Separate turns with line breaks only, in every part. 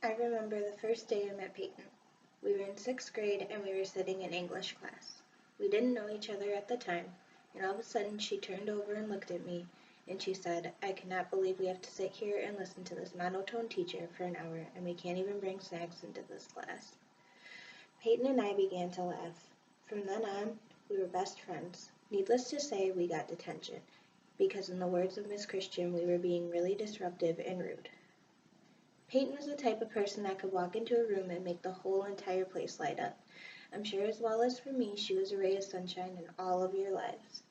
I remember the first day I met Payton. We were in sixth grade and we were sitting in English class. We didn't know each other at the time, and all of a sudden she turned over and looked at me, and she said, "I cannot believe we have to sit here and listen to this monotone teacher for an hour, and we can't even bring snacks into this class." Payton and I began to laugh. From then on, we were best friends. Needless to say, we got detention, because in the words of Miss Christian, we were being really disruptive and rude. Payton was the type of person that could walk into a room and make the whole entire place light up. I'm sure as well as for me, she was a ray of sunshine in all of your lives.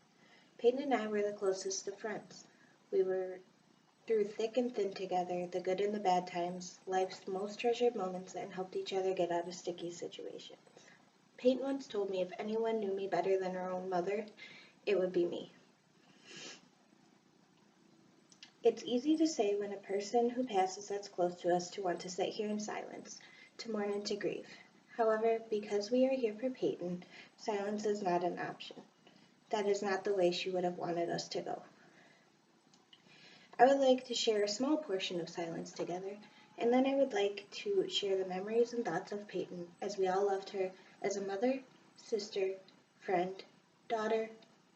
Payton and I were the closest of friends. We were through thick and thin together, the good and the bad times, life's most treasured moments, and helped each other get out of sticky situations. Payton once told me if anyone knew me better than her own mother, it would be me. It's easy to say when a person who passes that's close to us to want to sit here in silence, to mourn and to grieve. However, because we are here for Payton, silence is not an option. That is not the way she would have wanted us to go. I would like to share a small portion of silence together, and then I would like to share the memories and thoughts of Payton as we all loved her as a mother, sister, friend, daughter,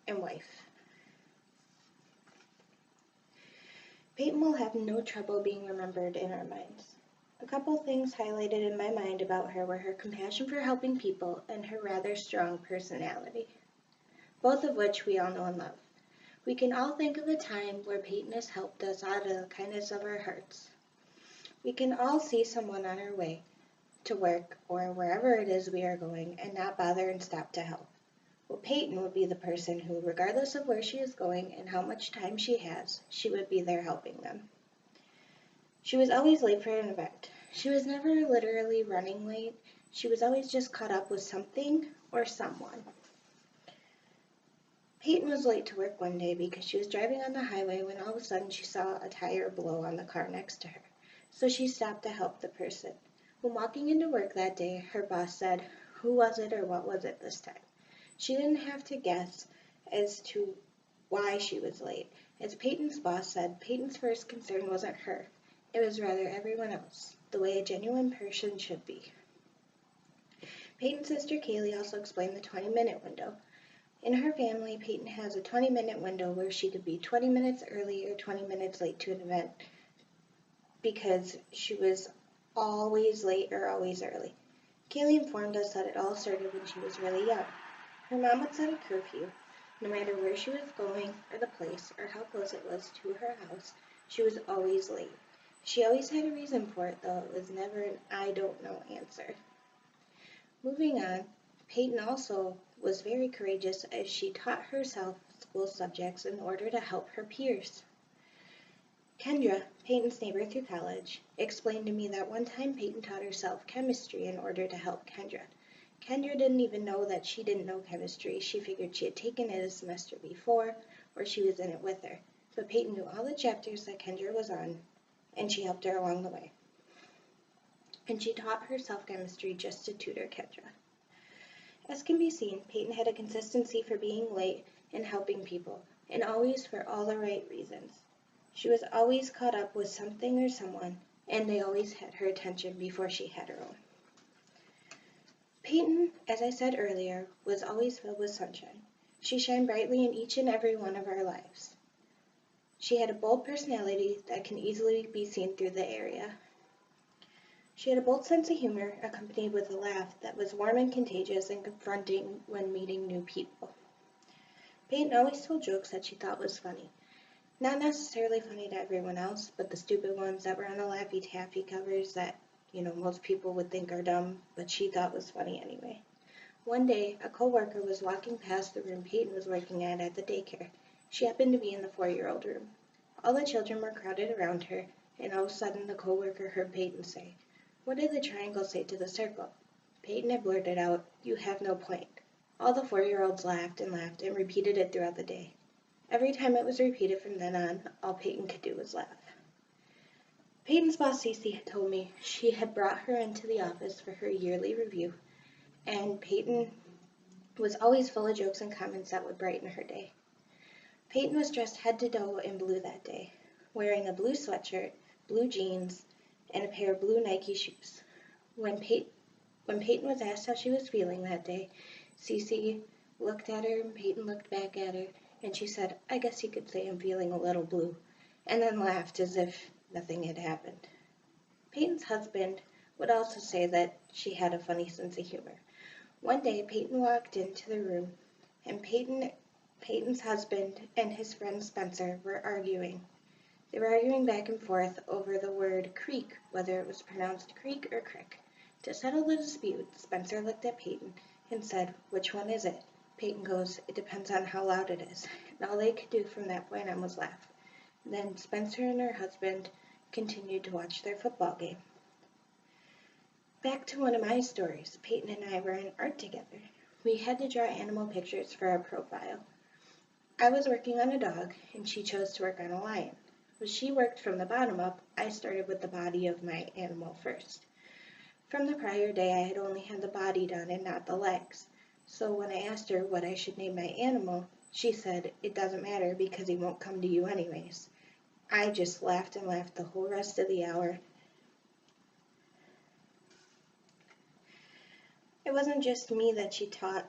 and wife. Payton will have no trouble being remembered in our minds. A couple things highlighted in my mind about her were her compassion for helping people and her rather strong personality, both of which we all know and love. We can all think of a time where Payton has helped us out of the kindness of our hearts. We can all see someone on our way to work or wherever it is we are going and not bother and stop to help. Well, Payton would be the person who, regardless of where she is going and how much time she has, she would be there helping them. She was always late for an event. She was never literally running late. She was always just caught up with something or someone. Payton was late to work one day because she was driving on the highway when all of a sudden she saw a tire blow on the car next to her. So she stopped to help the person. When walking into work that day, her boss said, "Who was it or what was it this time?" She didn't have to guess as to why she was late. As Payton's boss said, Payton's first concern wasn't her. It was rather everyone else, the way a genuine person should be. Payton's sister Kaylee also explained the 20-minute window. In her family, Payton has a 20-minute window where she could be 20 minutes early or 20 minutes late to an event because she was always late or always early. Kaylee informed us that it all started when she was really young. Her mom would set a curfew. No matter where she was going or the place or how close it was to her house, she was always late. She always had a reason for it, though it was never an "I don't know" answer. Moving on, Payton also was very courageous as she taught herself school subjects in order to help her peers. Kendra, Payton's neighbor through college, explained to me that one time Payton taught herself chemistry in order to help Kendra. Kendra didn't even know that she didn't know chemistry. She figured she had taken it a semester before, or she was in it with her. But Payton knew all the chapters that Kendra was on, and she helped her along the way. And she taught herself chemistry just to tutor Kendra. As can be seen, Payton had a consistency for being late and helping people, and always for all the right reasons. She was always caught up with something or someone, and they always had her attention before she had her own. Payton, as I said earlier, was always filled with sunshine. She shined brightly in each and every one of our lives. She had a bold personality that can easily be seen through the area. She had a bold sense of humor accompanied with a laugh that was warm and contagious and confronting when meeting new people. Payton always told jokes that she thought was funny. Not necessarily funny to everyone else, but the stupid ones that were on the Laffy Taffy covers that most people would think are dumb, but she thought was funny anyway. One day, a co-worker was walking past the room Payton was working at the daycare. She happened to be in the 4-year-old room. All the children were crowded around her, and all of a sudden the co-worker heard Payton say, "What did the triangle say to the circle?" Payton had blurted out, "You have no point." All the 4-year-olds laughed and repeated it throughout the day. Every time it was repeated from then on, all Payton could do was laugh. Payton's boss, Cece, had told me she had brought her into the office for her yearly review, and Payton was always full of jokes and comments that would brighten her day. Payton was dressed head to toe in blue that day, wearing a blue sweatshirt, blue jeans, and a pair of blue Nike shoes. When Payton was asked how she was feeling that day, Cece looked at her and Payton looked back at her, and she said, "I guess you could say I'm feeling a little blue," and then laughed as if nothing had happened. Payton's husband would also say that she had a funny sense of humor. One day, Payton walked into the room, and Payton's husband and his friend Spencer were arguing. They were arguing back and forth over the word creek, whether it was pronounced creek or crick. To settle the dispute, Spencer looked at Payton and said, "Which one is it?" Payton goes, "It depends on how loud it is." And all they could do from that point on was laugh. Then Spencer and her husband continued to watch their football game. Back to one of my stories. Payton and I were in art together. We had to draw animal pictures for our profile. I was working on a dog, and she chose to work on a lion. When she worked from the bottom up, I started with the body of my animal first. From the prior day, I had only had the body done and not the legs. So when I asked her what I should name my animal, she said, "It doesn't matter because he won't come to you anyways." I just laughed and laughed the whole rest of the hour. It wasn't just me that she taught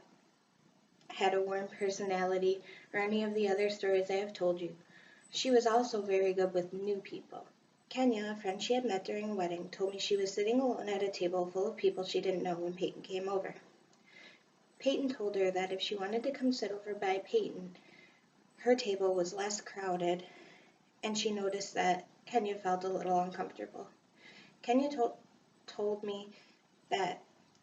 had a warm personality or any of the other stories I have told you. She was also very good with new people. Kenya, a friend she had met during a wedding, told me she was sitting alone at a table full of people she didn't know when Payton came over. Payton told her that if she wanted to come sit over by Payton, her table was less crowded, and she noticed that Kenya felt a little uncomfortable. Kenya told me that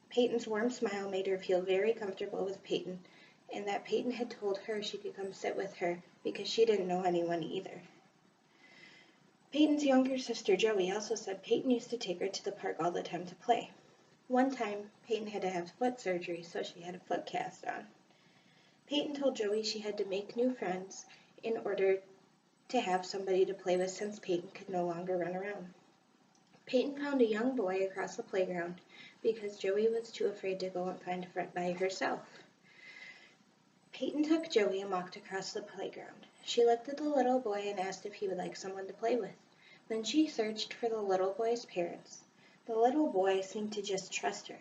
Payton's warm smile made her feel very comfortable with Payton, and that Payton had told her she could come sit with her because she didn't know anyone either. Payton's younger sister Joey also said Payton used to take her to the park all the time to play. One time, Payton had to have foot surgery, so she had a foot cast on. Payton told Joey she had to make new friends in order to have somebody to play with since Payton could no longer run around. Payton found a young boy across the playground because Joey was too afraid to go and find a friend by herself. Payton took Joey and walked across the playground. She looked at the little boy and asked if he would like someone to play with. Then she searched for the little boy's parents. The little boy seemed to just trust her.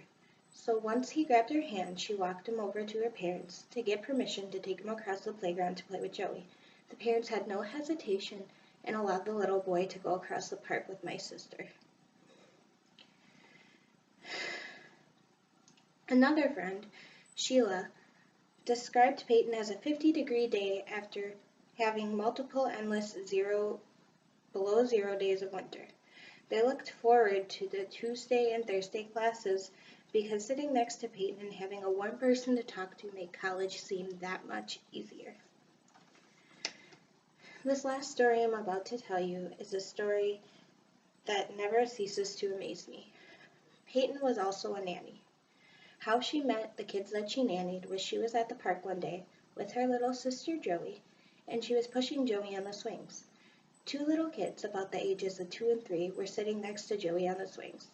So once he grabbed her hand, she walked him over to her parents to get permission to take him across the playground to play with Joey. The parents had no hesitation and allowed the little boy to go across the park with my sister. Another friend, Sheila, described Payton as a 50-degree day after having multiple endless below zero days of winter. They looked forward to the Tuesday and Thursday classes because sitting next to Payton and having a warm person to talk to made college seem that much easier. This last story I'm about to tell you is a story that never ceases to amaze me. Payton was also a nanny. How she met the kids that she nannied was she was at the park one day with her little sister Joey, and she was pushing Joey on the swings. Two little kids, about the ages of 2 and 3, were sitting next to Joey on the swings.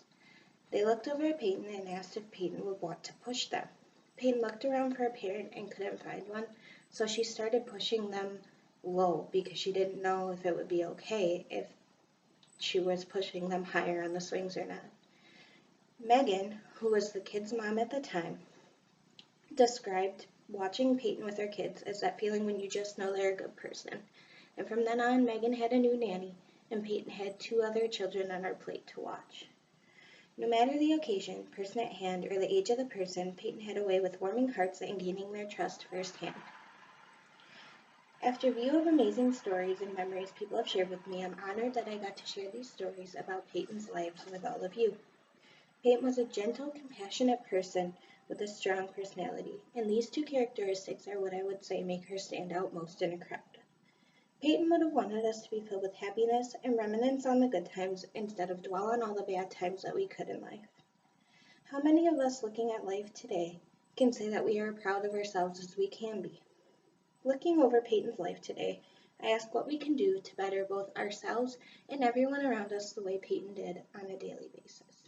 They looked over at Payton and asked if Payton would want to push them. Payton looked around for a parent and couldn't find one, so she started pushing them low because she didn't know if it would be okay if she was pushing them higher on the swings or not. Megan, who was the kids' mom at the time, described watching Payton with her kids as that feeling when you just know they're a good person. And from then on, Megan had a new nanny, and Payton had 2 other children on her plate to watch. No matter the occasion, person at hand, or the age of the person, Payton had a way with warming hearts and gaining their trust firsthand. After a view of amazing stories and memories people have shared with me, I'm honored that I got to share these stories about Payton's life with all of you. Payton was a gentle, compassionate person with a strong personality, and these 2 characteristics are what I would say make her stand out most in a crowd. Payton would have wanted us to be filled with happiness and reminisce on the good times instead of dwell on all the bad times that we could in life. How many of us looking at life today can say that we are proud of ourselves as we can be? Looking over Payton's life today, I ask what we can do to better both ourselves and everyone around us the way Payton did on a daily basis.